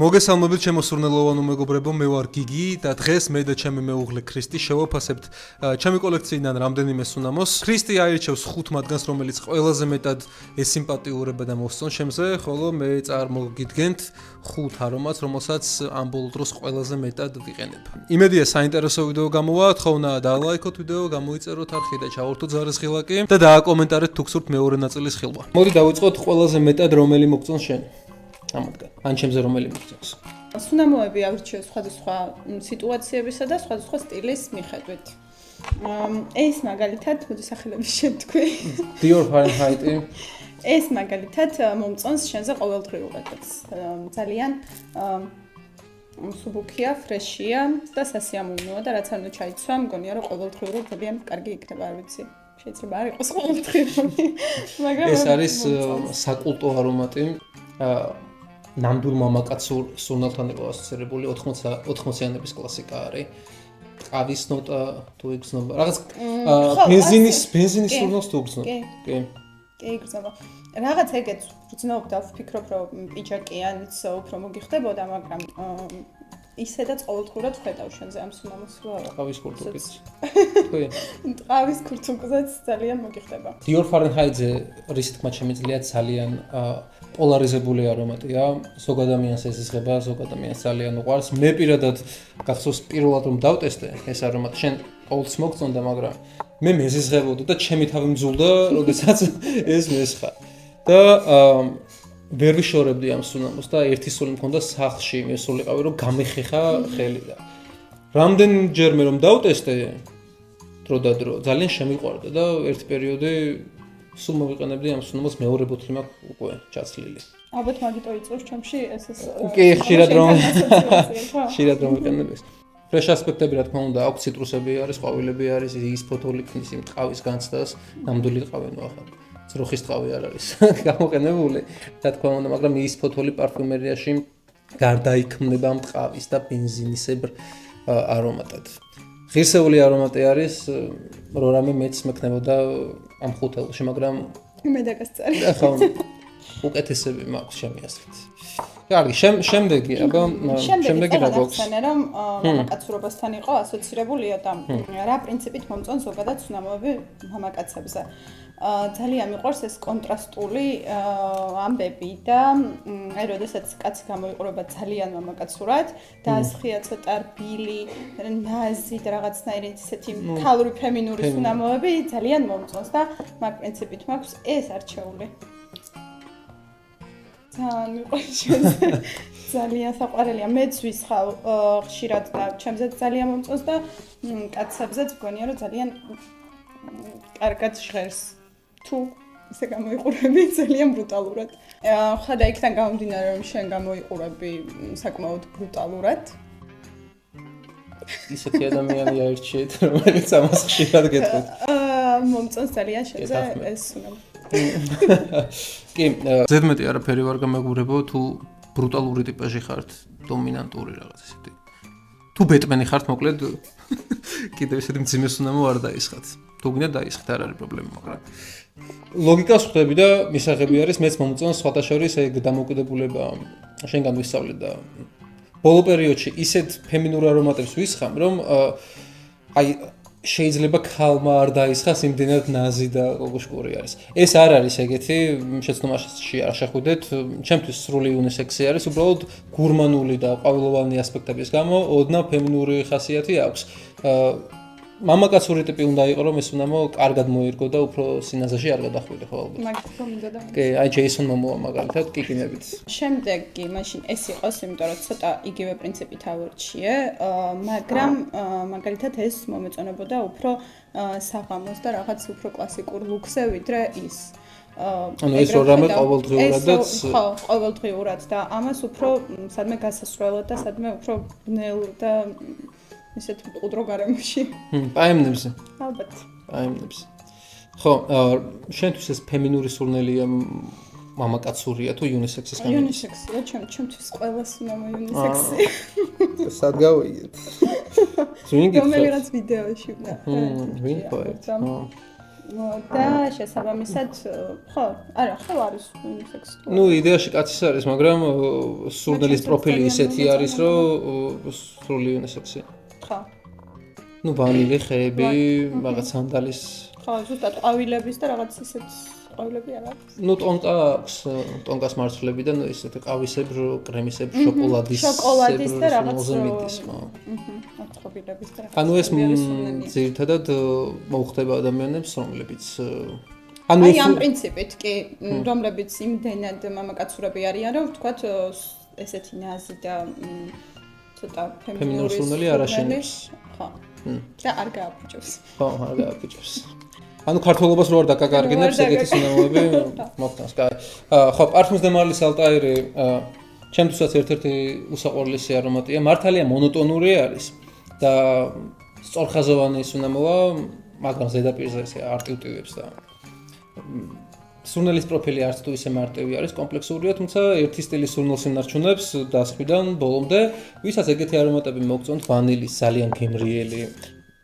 მოგესალმებით ჩემო სურნელოვანო მეგობრებო, მე ვარ გიგი და დღეს მე და ჩემი მეუღლე ქრისტი შევაფასებთ ჩემი კოლექციიდან რამდენიმე სუნამოს. ქრისტი აირჩევს 5 მათგანს, რომელიც ყველაზე მეტად ესიმპათიურება და მოსწონს ჩემზე, ხოლო მე წარმოგიდგენთ 5 არომატს, რომელსაც ამ ბოლო დროს ყველაზე მეტად ვიყენებ. იმედია საინტერესო ვიდეო გამოვა, თხოვნა დაალაიქოთ ვიდეო, გამოიწეროთ არხი და ჩავართოთ ზარისხილაკი და დააკომენტარეთ თუ გსურთ მეორე ნაწილის ხილვა. მოდი დავიწყოთ ყველაზე მეტად რომელი მოგწონს შენ. ამადგან. ან ჩემზე რომელი მოგწონს? სუნამოები ავრჩიო სხვადასხვა სიტუაციებისა და სხვადასხვა სტილის მიხედვით. ეს მაგალითად, მოდი სახელების შევთქვი. Dior Fahrenheit-ი. ეს მაგალითად მომწონს შენზე ყოველდღიურადაც. ძალიან სუბუქია, ფრეშია და სასიამოვნოა და რაც არ უნდა ჩაიცვა, მგონია რომ ყოველდღიურად ძალიან კარგი იქნება, არ ვიცი. შეიძლება არ იყოს ყოველდღიური, მაგრამ ეს არის საკულტო არომატი. ნამდვილ მამაკაცურ სურნელთან იყო ასოცირებული 80-იანების კლასიკა არის. ყავის ნოტა თუ იგრძნობა. რაღაც ბენზინის სურნელს თუ იგრძნობა. კი. კი, იგრძნობა. რაღაც ეგეც ვგრძნობ და ვფიქრობ, რომ პიჯაკიანიც უფრო მოგიხდებოდა, მაგრამ ისედაც ყოველდღურად ვხედავ შენზე ამ სუნამოს. ყავის კურთუკიც. თქვი. ყავის კურთუკზეც ძალიან მოგიხდება. Dior Fahrenheit-ზე რის თქმა შემიძლია ძალიან პოლარიზებული არომატია. ზოგ ადამიანს ეზიზღება, ზოგ ადამიანს ძალიან უყვარს. მე პირადად გახსოვს პირველად რომ დავტესტე ეს არომატი, შენ ყოველთვის მოგწონდა, მაგრამ მე მეზიზღებოდი და ჩემი თავი მძულდა, როდესაც ეს მესხა. და ვერ ვიშორებდი ამ სუნამოს და ერთი სული მქონდა სახლში, მე სულიყავი რომ გამეხეხა ხელი და რამდენჯერმე რომ დავტესტე დრო და დრო ძალიან შემიყვარდა და ერთი პერიოდი სულ მოვიყენებდი ამ სუნამოს, მეორე ბოთლი მაქვს უკვე ჩაცლილი. ალბათ მაგიტო იწევს ჩემში ეს კი, ხშირად რომ ვიყენებ ეს. ფრეშ ასპექტები რა თქმა უნდა, აქვს ციტრუსები არის, ყვავილები არის, ის ფოთოლი ქმნის იმ ტყავის განცდას, ნამდვილი ტყავი ნუ ახლა. ძროხის ტყავი არ არის გამოყენებული, რა თქმა უნდა, მაგრამ ის ფოთოლი პარფიუმერიაში გარდაიქმნება ამ ტყავის და ბენზინისებრ არომატად. ღირსეული არომატი არის, რამე მეც მექნებოდა ამ ხუთელში, მაგრამ მე დაგასწარი. ახლა უკეთესები მაქვს ჩემი აზრით. კარგი, შემდეგი, აბა, შემდეგი რა გვაქვს? რომ მამაკაცურობასთან იყო ასოცირებულია და რა პრინციპით მომწონს ზოგადად სუნამოები მამაკაცებზე. ძალიან მიყვარს ეს კონტრასტული ამბები და აი როდესაც კაცი გამოიყურება ძალიან მამაკაცურად და ასხია ცოტა რბილი, ნაზი და რაღაცნაირი ისეთი ქალური ფემინური სუნამოები ძალიან მომწონს და მაგ პრინციპით მაქვს ეს არჩეული. ძალიან მიყვარს ძალიან საყვარელია. მეც ვისხავ ხშირად და ჩემზე ძალიან მომწონს და კაცებზეც მგონია რომ ძალიან კარგად ჟღერს. თუ ისე გამოიყურები ძალიან ბრუტალურად. ხადა იქიდან გამომდინარე რომ შენ გამოიყურები საკმაოდ ბრუტალურად. ისეთი ადამიანი აირჩიეთ, რომელიც ამას ხშირად გეტყვით. მომწონს ძალიან შენზე ეს სუნამო. კი, ზედმეტი არაფერი ვარ გამეგურებო, თუ ბრუტალური ტიპაჟი ხართ, დომინანტური რაღაც ისეთი. თუ ბეტმენი ხართ, მოკლედ კიდევ ისეთი მძიმე სუნამო არ დაისხათ. თუ გინდა დაისხეთ, არ არის პრობლემა, მაგრამ ლოგიკას ხვდები და მისაღები არის, მეც მომწონს სხვათა შორის ეგ დამოკიდებულება შენგან ვისწავლე და ბოლო პერიოდში ისეთ ფემინურ არომატებს ვისხამ, რომ აი შეიძლება ქალმა არ დაისხას იმდენად ნაზი და გოგოშკური არის. ეს არ არის ეგეთი, შეცდომაში არ შეხვიდეთ, ჩემთვის სრული უნისექსი არის, უბრალოდ გურმანული და ყვავილოვანი ასპექტების გამო ოდნავ ფემინური ხასიათი აქვს. მამაკაცური ტიპი უნდა იყო, რომ ეს სუნამო კარგად მოირგო და უფრო სინაზაში არ გადახვიდე ხო ალბათ. მაგითო მინდა და კი, აი ჯეისონ მომოა მაგალითად კიკინებით. შემდეგი მაშინ ეს იყოს, იმიტომ რომ ცოტა იგივე პრინციპით ავირჩიე, მაგრამ მაგალითად ეს მომეწონებოდა უფრო საღამოს და რაღაც უფრო კლასიკურ ლუქზე ვიდრე ის. ანუ ეს რამე ყოველდღიურადაც ხო, ყოველდღიურად და ამას უფრო სადმე გასასვლელად და სადმე უფრო ბნელ და ისეთ მყუდრო გარემოში. პაემნებზე. ალბათ. პაემნებზე. ხო, შენთვის ეს ფემინური სურნელია მამაკაცურია თუ იუნისექსის გამო? იუნისექსია, ჩემთვის ყველა სუნამო იუნისექსი. სად გავიგეთ? რომელი რაც ვიდეოში უნდა. ვინ პოეტ? და შესაბამისად, ხო, არა, ხო არის უნისექსი. ნუ იდეაში კაცის არის, მაგრამ სურნელის პროფილი ისეთი არის, რომ სრული უნისექსი. ხო. ნუ ვანილი ხეები, რაღაც სანდალის. ხო, ზუსტად ყვავილების და რაღაც ისეთ ყვავილები არ აქვს. ნუ ტონკა აქვს, ტონკას მარცვლები და ისეთი ყავისებრ, კრემისებრ, შოკოლადის და რაღაც მოზამიდის, ხო. მოწყობილების და რაღაც. ანუ ეს ძირითადად მოუხდება ადამიანებს, რომლებიც აი ამ პრინციპით კი, რომლებიც იმდენად მამაკაცურები არიან, რომ ვთქვათ ესეთი ნაზი და ცოტა ფემინური სურნელი არ აშენებს. ხო. და არ გააფუჭებს. ხო, არ გააფუჭებს. ანუ ქართველობას რო არ დაკარგინებს ეგეთი სინამდვილეები მოხდას. ხო, პარფუმს და მარლის ალტაირი ჩემთვისაც ერთ-ერთი უსაყვარლესი არომატია. მართალია მონოტონური არის და სწორხაზოვანი სუნამოა, მაგრამ ზედაპირზე ესე არტივტივებს და სურნელის პროფილი არც თუ ისე მარტივი არის, კომპლექსურია, თუმცა ერთი სტილის სურნელს ინარჩუნებს დასახვიდან ბოლომდე, ვისაც ეგეთი არომატები მოგწონთ, ვანილის ძალიან გემრიელი,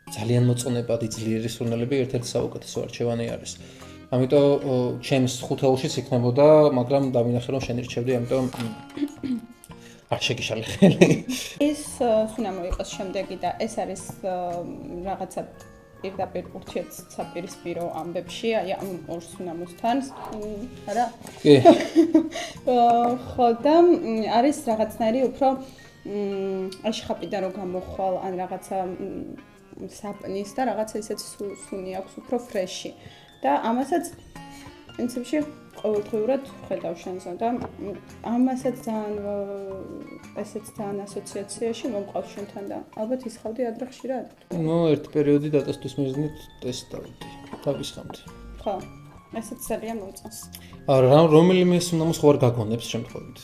ძალიან მოწონებადი ძლიერი სურნელები ერთ-ერთი საუკეთესო არჩევანი არის. ამიტომ ჩემს ხუთეულშიც იქნებოდა, მაგრამ დავინახე რომ შენ ირჩევდი, ამიტომ არ შეგიშალე ხელი. ეს სუნამო იყოს შემდეგი და ეს არის რაღაცა პირდაპირ ურთიერთსაპირისპირო ამბებში, აი ამ ორ სუნამოსთან, არა? კი. ხო და არის რაღაცნაირი უფრო აშხაპიდან რო გამოხვალ ან რაღაცა საპნის და რაღაცა ისეთი სუნი აქვს უფრო ფრეში. და ამასაც პრინციპში ყოველდღიურად ხედავ შენზე და ამასაც ესეც ძალიან ასოციაციაში მომყავს შენთან და ალბათ ისხავდი ადრე ხშირად. ნუ ერთი პერიოდი დატესტვის მიზნით ტესტავდი. დავისხამდი. ხო. ესეც ძალიან მომწონს. რომელიმე სუნამოს ხო არ გაგონებს შემთხვევით?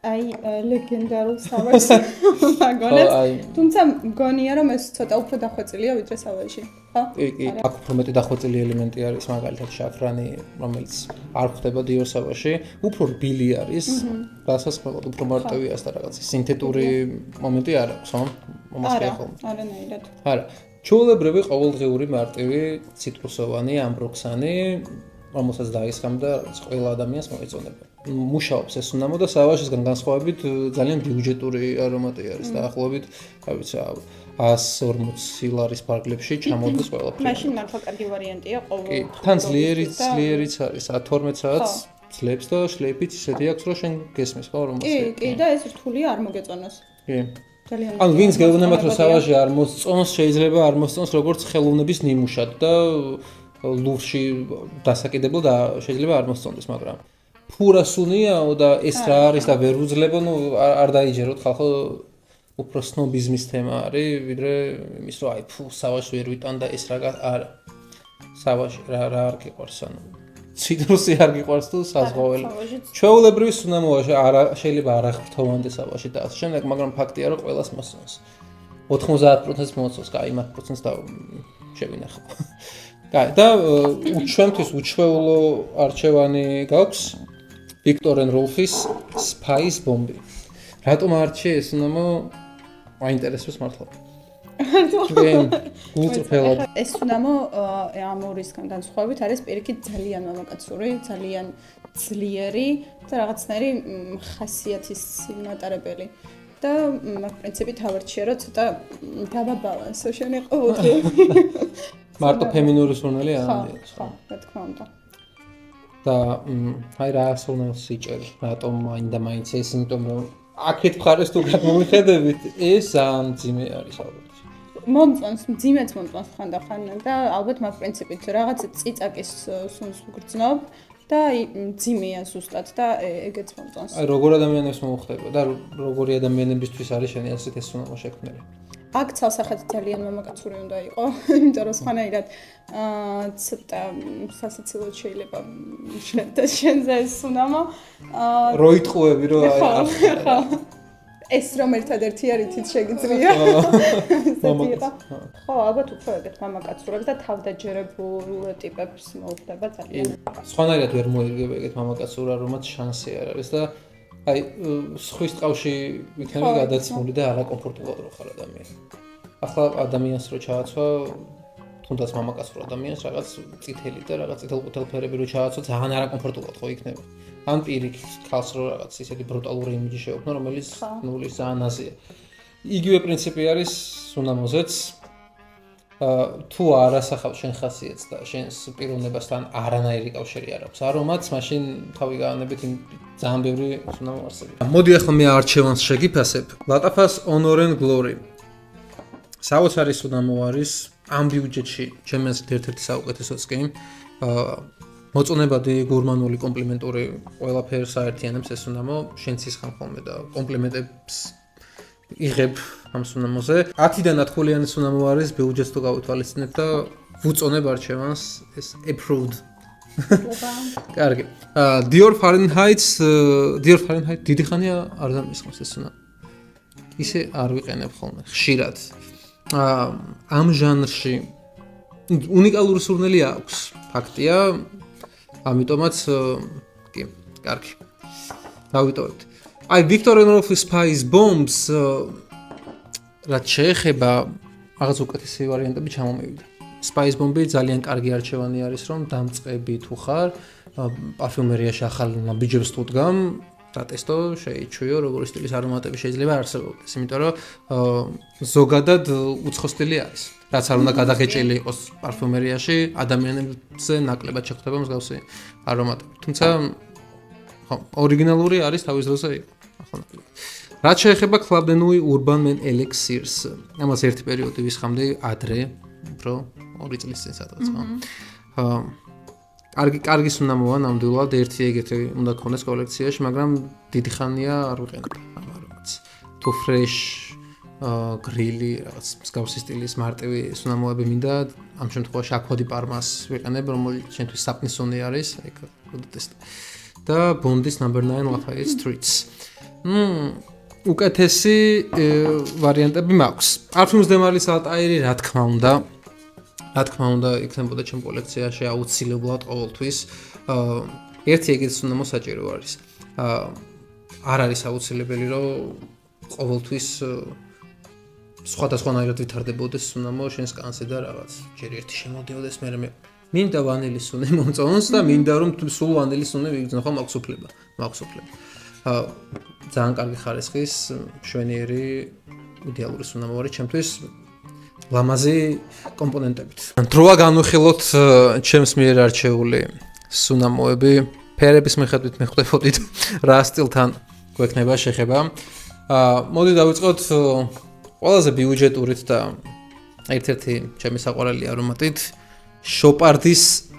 აი ლეგენდარულ სავაჟს მაგონებს. თუმცა მგონია რომ ეს ცოტა უფრო დახვეწილია ვიდრე სავაჟი. ხო? კი, აქ უფრო მეტი დახვეწილი ელემენტი არის, მაგალითად შაფრანი, რომელიც არ ხდება დიორ სავაჟში, უფრო რბილი არის, დასასხმელად უფრო მარტივია და რაღაც სინთეტური მომენტი არ აქვს, ხო? მომასწრე ხოლმე. არანაირად. არა. ჩვეულებრივი ყოველდღიური მარტივი ციტრუსოვანი, ამბროქსანი, რომელსაც დაისხამ და ყველა ადამიანს მოეწონება. მუშაობს ეს სუნამო და სავაჟისგან განსხვავებით ძალიან ბიუჯეტური არომატი არის და ახლობით, რა ვიცი, 140 ლარის ფარგლებში ჩამოდის ყველაფერი. მაშინ მართლა კარგი ვარიანტია ყოველ. კი, თან ძლიერიც არის, 12 საათს ძლებს და შლეიფიც ისეთი აქვს, რომ შენ გესმის, ხო, რომ კი, და ეს რთულია არ მოგეწონოს. კი. ძალიან. ანუ ვინც გეუბნებათ, რომ სავაჟი არ მოსწონს, შეიძლება არ მოსწონს როგორც ხელოვნების ნიმუშად და ლურში დასაკიდებულ და შეიძლება არ მოსწონდეს, მაგრამ ფურა სუნიაო და ეს რა არის და ვერ უძლებო, ნუ არ დაიჯეროთ ხალხო უფრო სნობიზმის თემა არის, ვიდრე იმის რომ აი ფუ სავაჟს ვერ ვიტან და ეს რა არა. სავაჟი რა არ გიყვარს, ანუ ციტრუსი არ გიყვარს თუ საზღვაველი. ჩვეულებრივი სუნამოა შეიძლება არ აღფრთოვანდეს სავაჟი და ასე შემდეგ, მაგრამ ფაქტია რომ ყველას მოსწონს. 90% მოსწონს, კაი, მათ პროცენტს და შევინახო. კაი, და ჩვენთვის უჩვეულო არჩევანი გაქვს ვიქტორ ენ როლფის Spice Bomb. რატომ არჩე ეს სუნამო? მაინტერესებს მართლა. გულწრფელად. ეს სუნამო ამ ორისგან განსხვავებით არის პირიქით ძალიან მამაკაცური, ძალიან ძლიერი და რაღაცნაირი ხასიათის მატარებელი. და მაგ პრინციპით ავარჩია რომ ცოტა დავაბალანსო შენ ყოველდღე. მარტო ფემინური სურნელი არ არის. ხო, რა თქმა უნდა. და აი რა სურნელს იჭერ, რატომ აინდა მაინც ეს, იმიტომ რომ აქეთ მხარეს თუ გადმომიხედებით, ეს ძალიან ძიმე არის ალბათ. მომწონს, ძიმეც მომწონს ხანდახან და ალბათ მაგ პრინციპით რაღაც წიწაკის სუნს ვგრძნობ და ძიმეა ზუსტად და ეგეც მომწონს. აი როგორ ადამიანებს მოუხდება და როგორი ადამიანებისთვის არის შენი ასეთ ეს სუნამო შექმნილი? აქ ცალსახად ძალიან მამაკაცური უნდა იყო, იმიტომ რომ სხვანაირად ცოტა სასაცილოდ შეიძლება შეხედა შენზე ეს სუნამო. რო იტყუები რომ ხო. ეს რომ ერთადერთი არის თით შეგიძლია. ხო, ალბათ უფრო ეგეთ მამაკაცურებს და თავდაჯერებულ ტიპებს მოუხდება ძალიან. სხვანაირად ვერ მოიგებ ეგეთ მამაკაცურ არომატს შანსი არ არის და აი სხვის ტყავში იქნება გადაცმული და არაკომფორტულად რო ხარ ადამიანი. ახლა ადამიანს რო ჩააცვა თუნდაც მამაკაცურ ადამიანს რაღაც წითელი და რაღაც წითელ-ყვითელ ფერები რო ჩააცო ძალიან არაკომფორტულად ხო იქნება. ან პირიქით ხალხს რო რაღაც ისეთი ბრუტალური იმიჯი შეექმნა, რომელიც ნულის ძალიან აზია. იგივე პრინციპი არის სუნამოზეც. თუ არ ასახავს შენ ხასიათს და შენს პიროვნებასთან არანაირი კავშირი არ აქვს არომაც, მაშინ თავი გაანებით იმ ძალიან ბევრი სუნამო არსებობს. მოდი ახლა მე არჩევანს შეგიფასებ. ლატაფას Honor and Glory. საოცარი სუნამო არის ამ ბიუჯეტში, ჩემი აზრით ერთ-ერთი საუკეთესოც კი. მოწონებადი, გურმანული, კომპლიმენტური ყველაფერს აერთიანებს ეს სუნამო, შენც ისხარ ხოლმე და კომპლიმენტებს იღებ ამ სუნამოზე. 10-დან 10-იანი სუნამო არის, ბიუჯეტს თუ გავითვალისწინებ და ვუწონებ არჩევანს ეს approved. კარგი. Dior Fahrenheit დიდი ხანია არ დამისხმოს ეს სუნამო. ისე არ ვიყენებ ხოლმე, ხშირად. ამ ჟანრში უნიკალური სურნელი აქვს, ფაქტია. ამიტომაც კი, კარგი. დავიტოვებთ. აი Viktor and Rolf Spice Bombs რაც შეეხება რაღაც უკეთესი ვარიანტები ჩამომივიდა. Spice Bomb-ი ძალიან კარგი არჩევანი არის, რომ დამწყები თუ ხარ, პარფიუმერიაში ახალ ნაბიჯებს თუ დგამ, დატესტო, შეიჩვიო, როგორი სტილის არომატები შეიძლება არსებობდეს, იმიტომ რომ ზოგადად უცხო სტილი არის. რაც არ უნდა გადაღეჭილი იყოს პარფიუმერიაში, ადამიანებზე ნაკლებად შეხვდება მსგავსი არომატები. თუმცა ხო, ორიგინალური არის თავის დროზე იყო. რაც შეეხება Club de Nuit Urban Man Elixirs, ამას ერთი პერიოდი ვისხამდი ადრე, უფრო 2 წლის წინ სადღაც, ხო. კარგი სუნამოა ნამდვილად, ერთი ეგეთი უნდა გქონდეს კოლექციაში, მაგრამ დიდი ხანია არ ვიყენებ ამ არომატს. თუ fresh გრილი, რაღაც მსგავსი სტილის მარტივი სუნამოები მინდა, ამ შემთხვევაში აკვადი პარმას ვიყენებ, რომელიც ჩვენთვის საპნისონი არის, ეგ ვუდესტ. და Bond's No. 9 Lafayette Streets. უკეთესი ვარიანტები მაქვს. პარფიუმს დემარლის ალტაირი, რა თქმა უნდა, იქნებოდა ჩემ კოლექციაში აუცილებლად ყოველთვის. ერთი ეგეთი სუნამო საჭირო არის. არ არის აუცილებელი, რომ ყოველთვის სხვადასხვანაირად ვითარდებოდეს სუნამო შენს კანზე და რაღაც. ჯერ ერთი შემოდიოდეს, მე მინდა ვანილის სუნე მომწონს და მინდა რომ სულ ვანილის სუნე ვიგრძნო, ხო მაქვს უფლება. ძალიან კარგი ხარისხის, მშვენიერი, იდეალური სუნამო არის ჩემთვის ლამაზი კომპონენტებით. დროა განვიხილოთ ჩემს მიერ არჩეული სუნამოები. ფერების მიხედვით მეხვდებოდით რა სტილთან გვექნება შეხება. მოდი დავიწყოთ ყველაზე ბიუჯეტურით და ერთ-ერთი ჩემი საყვარელი არომატით Chopard's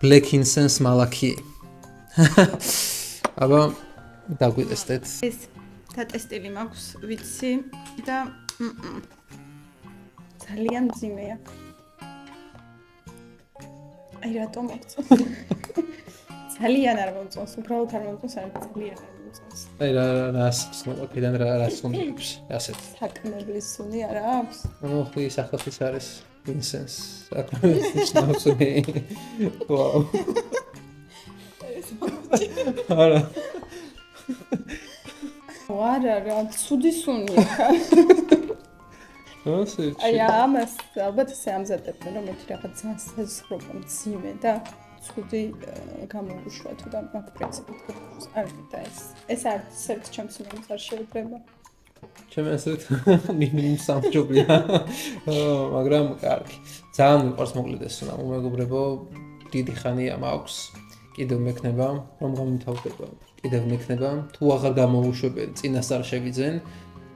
Black Incense Malachi. აბა დაგვიტესტეთ. ეს დატესტილი მაქვს, ვიცი და ძალიან მძიმეა. აი რატომ მოწონს? ძალიან არ მომწონს, უბრალოდ არ მომწონს, ძალიან არ მომწონს. აი რას ხსნობიდან რას ხსნობს? ასეთ. საკმებლის სუნი არა აქვს? ნუ ის ახალს არის incense. საკმებლის სუნი. ვაუ. არა. რა, ცუდი სუნია. აი ამას ალბათ ესე ამზადებდნენ, რომ ერთი რაღაც ძალიან საზღვრობა მძიმე და ცუდი გამოვუშვა თუ და მაგ პრინციპით არ და ეს არც ჩემს სუნამოს არ შეუძლება. ჩემს ასეთ მინიმუმ სამჯობია. მაგრამ კარგი. ძალიან მიყვარს მოკლედ ეს სუნამო, მეგობრებო, დიდი ხანია მაქვს. კიდევ მექნება, რომ გამითავდება. კიდევ მექნება, თუ აღარ გამოვუშვებენ, წინასწარ შევიძენ.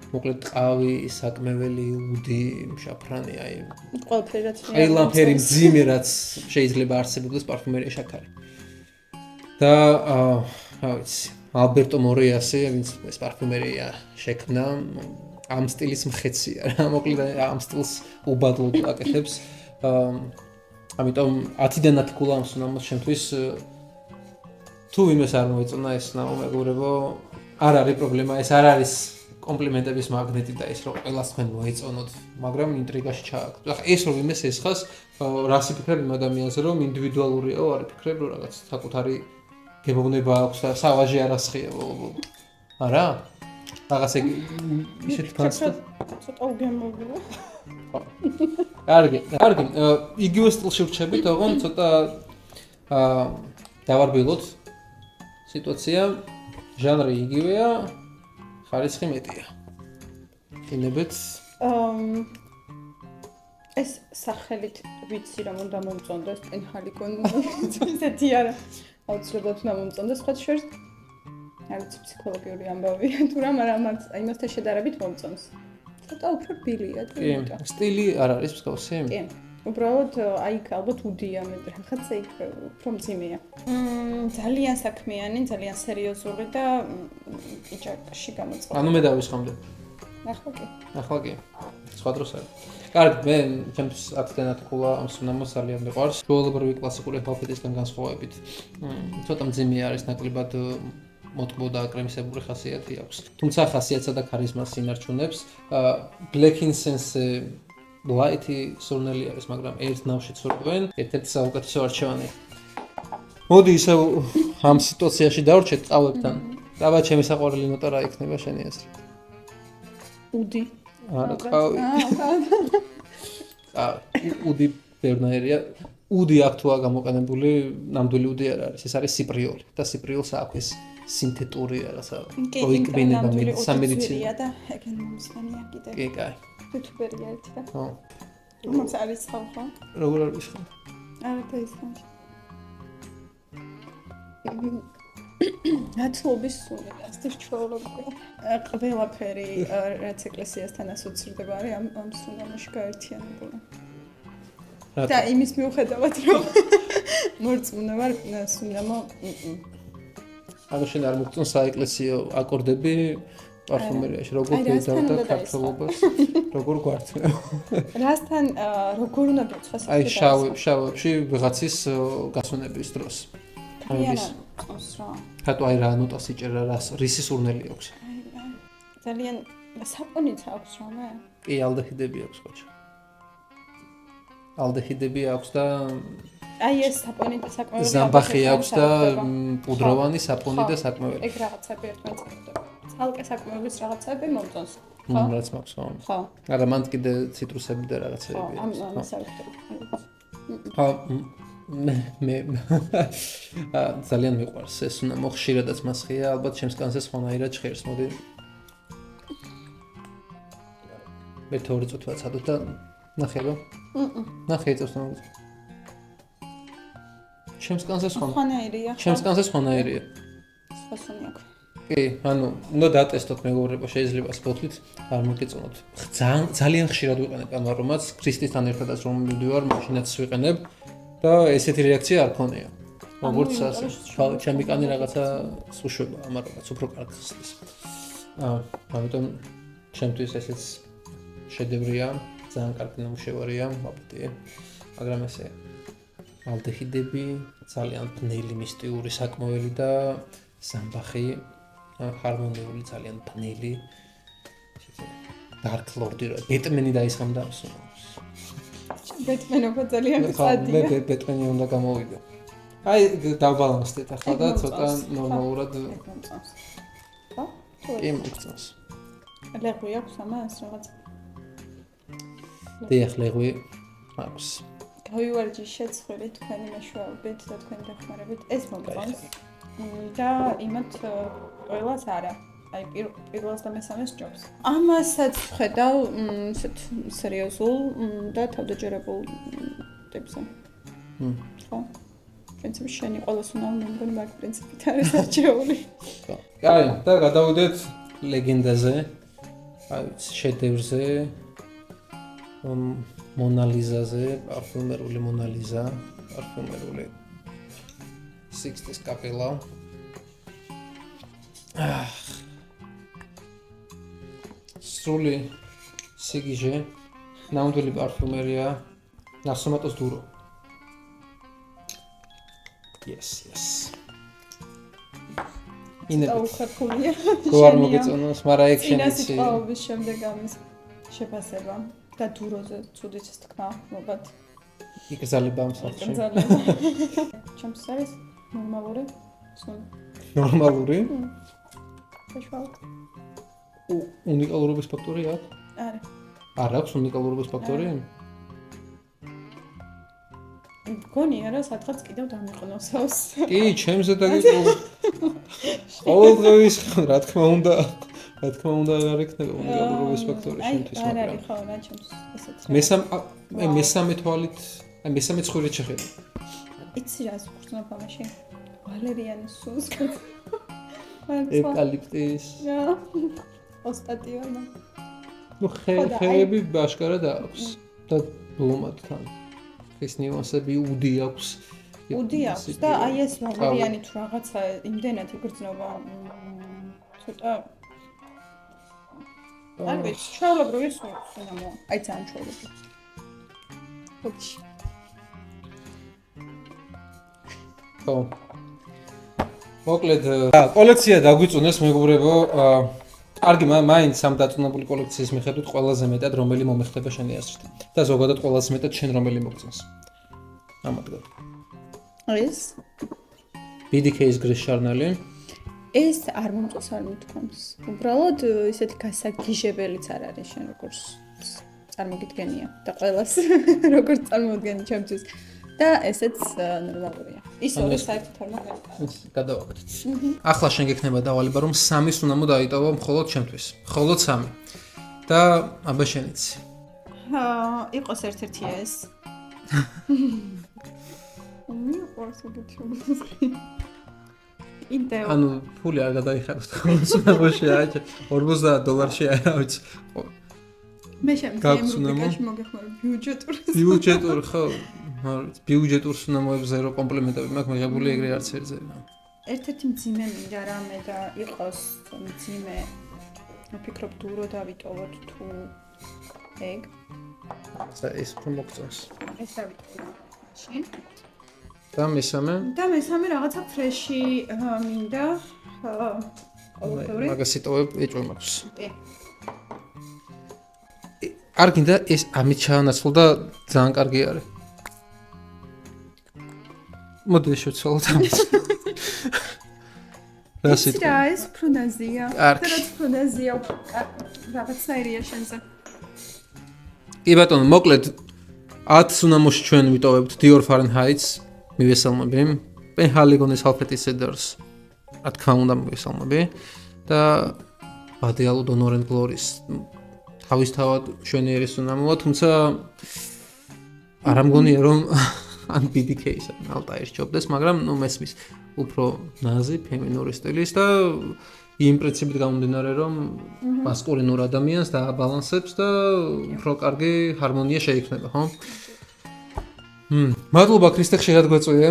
მოკლედ ყავი, საკმეველი, უდი, შაფრანი, აი ყველაფერი რაც ყველაფერი მძიმე რაც შეიძლება არსებობდეს პარფიუმერიაში აქ არის. და რა ვიცი, ალბერტო მორიასი, ვინც ეს პარფიუმერია შექმნა, ამ სტილის მხეცია რა, მოკლედ ამ სტილს უბადლოდ აკეთებს. ამიტომ 10-დან 10 კულა ამ სუნამოს შემთთვის თუ ვინმეს არ მოეწონა ეს სუნამო, მეგობრებო, არ არის პრობლემა, ეს არ არის კომპლიმენტების მაგნეტი და ის რომ ყველას თქვენ მოეწონოთ, მაგრამ ინტრიგაში ჩააგდო. ახლა ეს რომ იმეს ესხას, რას იფიქრებ იმ ადამიანზე, რომ ინდივიდუალურია, არ იფიქრებ, რომ რაღაც საკუთარი გემოვნება აქვს და სავაჟი არ ასხია. არა? რაღაცა ისეთი განცდა. ცოტა უგემოვია. კარგი. იგივე სტილში ვრჩებით, ოღონდ ცოტა დავარბილოთ სიტუაცია. ჟანრი იგივეა, ხარისხი მეტია. ინებიც ეს სახელით ვიცი რომ უნდა მომწონდეს პენჰალიკონ ისეთი არა აუცილებლად უნდა მომწონდეს სხვა შორის არ ვიცი ფსიქოლოგიური ამბავია თუ რა მაგრამ იმასთან შედარებით მომწონს ცოტა უფრო რბილია და კი სტილი არ არის მსგავსი კი უბრალოდ აი ალბათ უდია მე რაღაცა იქ უფრო მძიმეა ძალიან საქმიანი ძალიან სერიოზული და იჭაკში გამოწყობა ანუ მე დავისხამდე ახლა კი სხვა დროს არის კარგი მე ჩემთვის აქტენატკულა ამ სუნამოს ძალიან მიყვარს ჩვეულებრივი კლასიკური ჰალფედისგან განსხვავებით ცოტა მძიმე არის ნაკლებად მოტკბო და აკრემისებური ხასიათი აქვს თუმცა ხასიათსა და ქარიზმას ინარჩუნებს Black Incense ლაითი სურნელი არის მაგრამ ერთ ნავში ცურვენ ერთ-ერთი საუკეთესო არჩევანი მოდი ისე ამ სიტუაციაში დავრჩეთ წავლებთან დაბა ჩემი საყვარელი ნოტა რა იქნება შენი აზრით უდი არა ყავი უდი ბერნაერია უდი აქ თუა გამოყენებული ნამდვილი უდი არ არის ეს არის სიპრიოლი და სიპრიოლს აქვს სინთეტური რაღაცა პროექტბინება სამედიცინო და ეგენ მომსვენია კიდე კი კაი იუთუბერია ერთი და ხო მომს არის ხო როგორ არის ხო არა და ის ხო ნაცლობის სუნი ასეთ ჩვეულებრივი ყველაფერი რაც ეკლესიასთან ასოცირდება არის ამ სუნამში გაერთიანებული და იმის მიუხედავად რომ მორწმუნე ვარ სუნამო ანუ შენ არ მოგწონს საეკლესიო აკორდები პარფუმერიაში როგორ გეძავ და ქართულობას როგორ გვართმევ რასთან როგორ უნდა დაწვას აი შავებში ვიღაცის გასვენების დროს ამის ხატო აი რა ნოტას იჭერა რისი სურნელი აქვს ძალიან საპონიც აქვს რა კი ალდეჰიდები აქვს ყოჩა ალდეჰიდები აქვს და აი ეს საპონი და საკმაოდ ზამბახი აქვს და პუდროვანი საპონი და საკმაოდ ეგ რაღაცები ერთმანეთს ცალკე საკმაობის რაღაცები მომწონს ხო რაც მაქვს ხო არა მანდ კიდე ციტრუსები და რაღაცები აქვს ხო მე ძალიან მიყვარს ეს უნდა მოხშირადაც მასხია ალბათ ჩემს კანზე სხვანაირად ჭხერს მოდი მე თორე წუთი ვაცადოთ და ნახე რომ ნახე წუთს ჩემს კანზე სხვანაირია ჩემს კანზე სხვანაირია სხვა სუნი აქვს კი ანუ უნდა დატესტოთ მეგობრებო შეიძლება სპოთლით არ მოგეწონოთ ძალიან ხშირად ვიყენებ ამ არომატს ქრისტესთან ერთადაც რომ მივდივარ მაშინაც ვიყენებ და ესეთი რეაქცია არ ქონია როგორც ჩემი კანი რაღაცა სუშვება ამ არომატს უფრო კარგ ხსნის ამიტომ ჩემთვის ესეც შედევრია ძალიან კარგი ნამუშევარია მაპტია მაგრამ ესე ალდეჰიდები ძალიან ბნელი მისტიური საკმოველი და სამბახი ჰარმონიული ძალიან ბნელი Dark Lord-ი რა ბეტმენი დაისხამდა ამ სუნამს ბეტმენობა ძალიან მწადია მე ბეტმენი უნდა გამოვიდე აი დავბალანსდეთ ახლა და ცოტა ნორმალურად ხო? კი მოგწონს ლეღვი აქვს ამას რაღაც დიახ ლეღვი აქვს გავივარჯიშე ცხვირი თქვენი მეშვეობით და თქვენი დახმარებით ეს მომწონს და იმათ ყველას არა აი პირველს და მესამეს ჯობს ამასაც ვხედავ ისეთ სერიოზულ და თავდაჯერებულ ტიპზე ხო პრინციპი შენი ყოველს უნდა მეგონი მაგ პრინციპით არის არჩეული კაი და გადავიდეთ ლეგენდაზე აი შედევრზე მონალიზაზე პარფუმერული მონალიზა პარფუმერული Sixties კაპელა სრული სიგიჟე ნამდვილი პარფუმერია ნასომატოს დურო yes ინებეთ აუხარხულია თუ არ მოგეწონოს მაგრამ ეგ შენიც სინასიტყაობის შემდეგ ამის შეფასება და დუროზე ცუდიც თქმა მოგად იკრძალება ამ სახში ჩემს არის ნორმალური სუნი ნორმალური შეშვალ უნიკალურობის ფაქტორი აქვს? არა. არ აქვს უნიკალურობის ფაქტორი? მგონია რა სადღაც კიდევ დამიყნოსავს. კი, ჩემზე დაგიწყო. ყოველდღიურ რა თქმა უნდა არ იქნება უნიკალურობის ფაქტორი შემთთვის, მაგრამ არ არის ხო რა ჩემთვის ესეც. მესამე თვალით, მესამე ცხვირით შეხედა. იცი რა ზღურთნობ ამაში? ვალერიანის სულს. ევკალიპტის. რა. ოსტატიონა. ნუ ხეები ბაშკარად აქვს და ბლომად თან. ეს ნიუანსები უდი აქვს. უდი აქვს და აი ეს ვალერიანი თუ რაღაცა იმდენად იგრძნობა ცოტა არ ვიცი, ჩვეულებრივი სუნამოა. აი ძალიან ჩვეულებრივი. ოქში. ხო. მოკლედ, კოლექცია დაგვიწუნეს მეგობრებო. კარგი, მაინც ამ დაწუნებული კოლექციის მიხედვით ყველაზე მეტად რომელი მომეხდება შენი აზრით და ზოგადად ყველაზე მეტად შენ რომელი მოგწონს. ამადგენ. ეს BDK-ის გრის ჟურნალი. ეს არ მომწონს არ მithქვამს. უბრალოდ ისეთი გასაგიჟებელიც არ არის შენ როგორც წარმოგიდგენია და ყველას როგორც წარმოუდგენი ჩემთვის. და ესეც ნორმალურია. ის ორი საერთოდ არ მაგარია. გადავაკეთეთ. ახლა შენ გექნება დავალება რომ 3 სუნამო დაიტოვა მხოლოდ ჩემთვის. მხოლოდ 3. და აბა შენიც. იყოს ერთ-ერთი ეს. ანუ ფული არ გადაიხაროს სუნამოში აჭა $40 არა ვიცი. მე შემიძლია რუბრიკაში მოგეხმარო ბიუჯეტური ხო ბიუჯეტურ სუნამოებზე რო კომპლიმენტები მაქვს მიღებული ეგრე არც ერთზე. ერთ-ერთი მძიმე მინდა რამე და იყოს მძიმე. ვფიქრობ დურო დავიტოვოთ თუ ეგ. ეს უფრო მოგწონს. ეს ავიტოვოთ. და მესამე რაღაცა ფრეში მინდა. მაგას იტოვებ ეჭვი მაქვს. კი. კარგი და ეს ამით ჩაანაცვლო და ძალიან კარგი არის. მოდი შევცვალოთ ამას. რა სიტყვა? რა ეს ფრუნაზია? კარგი. რა ფრუნაზია? რაღაცნაირია შენზე. კი ბატონო, მოკლედ 10 სუნამოში ჩვენ ვიტოვებთ Dior Fahrenheit-ს მივესალმები. Penhaligon-ის Halfetis Cedars. რა თქმა უნდა მივესალმები და Badial Honor and Glory-ს თავისთავად შვენიერი სუნამოა, თუმცა არ ამგონია რომ ან BDK-ის ალტაირს ჯობდეს, მაგრამ ნუ მესმის უფრო ნაზი, ფემინური სტილის და იმ პრინციპით გამომდინარე რომ მასკულინურ ადამიანს დააბალანსებს და უფრო კარგი ჰარმონია შეიქმნება, ხო? მადლობა ქრისტე ხშირად გვეწვია.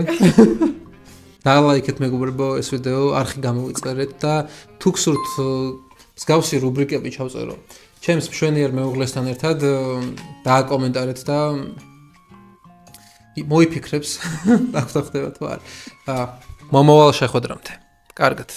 დალაიქეთ მეგობრებო ეს ვიდეო, არხი გამოვიწერეთ და თუ გსურთ მსგავსი რუბრიკები ჩავწერო ჩემს მშვენიერ მეუღლესთან ერთად დააკომენტარეთ და მოიფიქრებს რა ხდება თუ არა. მომავალ შეხვედრამდე. კარგად.